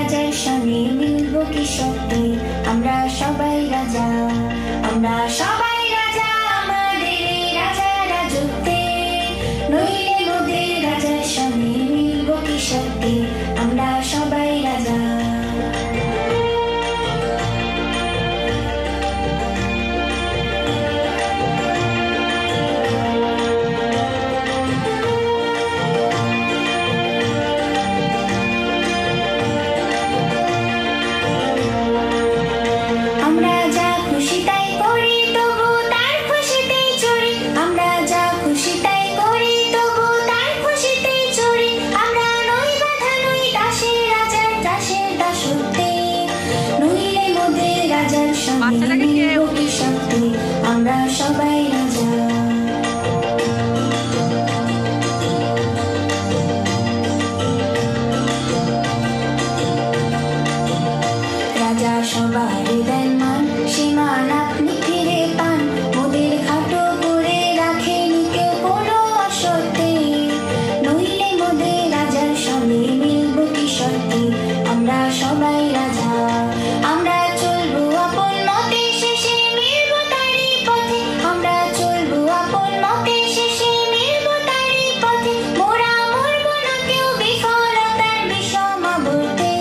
রাজার সঙ্গে মিলব কি সত্যি, আমরা সবাই রাজা, আমরা সবাই রাজা আমাদের এই রাজা রাজত্বে। নইলে মোদের রাজার সঙ্গে মিলব কি সত্যি, আমরা সবাই রাজা। আমরা যা খুশি তাই করি তবু তার খুশিতেই চড়ি, আমরা যা খুশি তাই করি তবু তার খুশিতেই চড়ি। আমরা নই বাধা নই দাসের রাজার দাসের দাসত্বে। নইলে মোদের রাজার সঙ্গে মিলব কি সত্যি, আমরা সবাই রাজা। রাজা সবার দেন মান, সে মান আপনি ফিরে পান। মোদের খাটো করে রাখেনি কেউ কোনো অসত্যে। নইলে মোদের রাজার সঙ্গে মিলব কি সত্যি, আমরা সবাই রাজা। আমরা চলবো আপন মতে শেষে মিলব তারই পথে, আমরা চলবো আপন মতে শেষে মিলব তারই পথে। মোরা মরব না কেউ বিফলতার বিষম আবর্তে।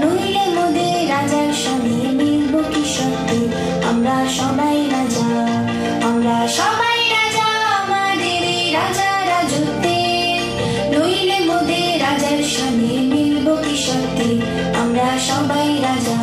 নইলে মোদের রাজার সঙ্গে মিলব কি সত্যি, আমরা সবাই রাজা, আমরা সবাই রাজা আমাদের এই রাজা রাজত্বে। নইলে মোদের রাজার সঙ্গে মিলব কি সত্যি, আমরা সবাই রাজা।